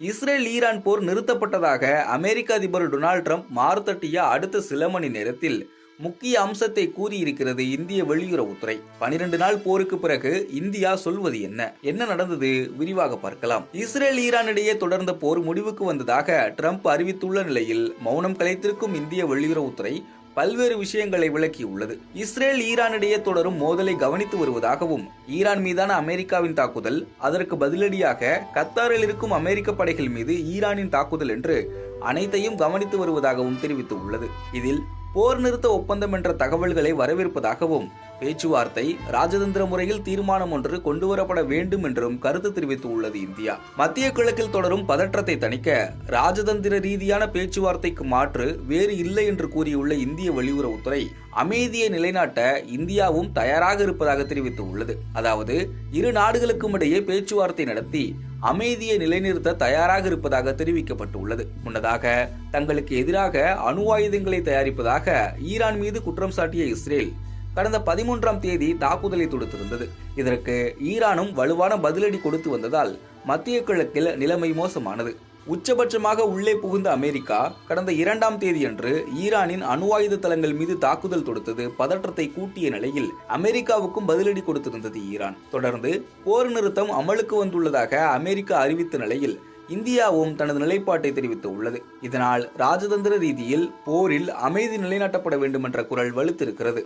Israel Iran போர் நிறுத்தப்பட்டதாக அமெரிக்க அதிபர் Donald Trump மாறுதட்டிய அடுத்த சில மணி நேரத்தில் முக்கிய அம்சத்தை கூறியிருக்கிறது இந்திய வெளியுறவுத்துறை. 12 நாள் போருக்கு பிறகு இந்தியா சொல்வது என்ன நடந்தது விரிவாக பார்க்கலாம். இஸ்ரேல் ஈரான் இடையே தொடர்ந்த போர் முடிவுக்கு வந்ததாக ட்ரம்ப் அறிவித்துள்ள நிலையில் மௌனம் கலைத்திருக்கும் இந்திய வெளியுறவுத்துறை பல்வேறு விஷயங்களை விளக்கியுள்ளது. இஸ்ரேல் ஈரான் இடையே தொடரும் மோதலை கவனித்து வருவதாகவும், ஈரான் மீதான அமெரிக்காவின் தாக்குதல், அதற்கு பதிலடியாக கத்தாரில் இருக்கும் அமெரிக்க படைகள் மீது ஈரானின் தாக்குதல் என்று அனைத்தையும் கவனித்து வருவதாகவும் தெரிவித்துள்ளது. இதில் போர் நிறுத்த ஒப்பந்தம் என்ற தகவல்களை வரவேற்பதாகவும், பேச்சுவார்த்தை ராஜதந்திர முறையில் தீர்மானம் ஒன்று கொண்டுவரப்பட வேண்டும் என்றும் கருத்து தெரிவித்துள்ளது இந்தியா. மத்திய கிழக்கில் தொடரும் பதற்றத்தை தணிக்க ராஜதந்திர ரீதியான பேச்சுவார்த்தைக்கு மாற்று வேறு இல்லை என்று கூறியுள்ள இந்திய வெளியுறவுத்துறை, அமைதியை நிலைநாட்ட இந்தியாவும் தயாராக இருப்பதாக தெரிவித்துள்ளது. அதாவது இரு நாடுகளுக்கும் இடையே பேச்சுவார்த்தை நடத்தி அமைதியை நிலைநிறுத்த தயாராக இருப்பதாக தெரிவிக்கப்பட்டுள்ளது. முன்னதாக தங்களுக்கு எதிராக அணு ஆயுதங்களை தயாரிப்பதாக ஈரான் மீது குற்றம் சாட்டிய இஸ்ரேல் கடந்த 13ஆம் தேதி தாக்குதலை தொடுத்திருந்தது. இதற்கு ஈரானும் வலுவான பதிலடி கொடுத்து வந்ததால் மத்திய கிழக்கில் நிலைமை மோசமானது. உச்சபட்சமாக உள்ளே புகுந்த அமெரிக்கா கடந்த 2ஆம் தேதியன்று ஈரானின் அணு ஆயுத தளங்கள் மீது தாக்குதல் தொடுத்தது பதற்றத்தை கூட்டிய நிலையில் அமெரிக்காவுக்கும் பதிலடி கொடுத்திருந்தது ஈரான். தொடர்ந்து போர் நிறுத்தம் அமலுக்கு வந்துள்ளதாக அமெரிக்கா அறிவித்த நிலையில் இந்தியாவும் தனது நிலைப்பாட்டை தெரிவித்துள்ளது. இதனால் ராஜதந்திர ரீதியில் போரில் அமைதி நிலைநாட்டப்பட வேண்டும் என்ற குரல் வலுத்திருக்கிறது.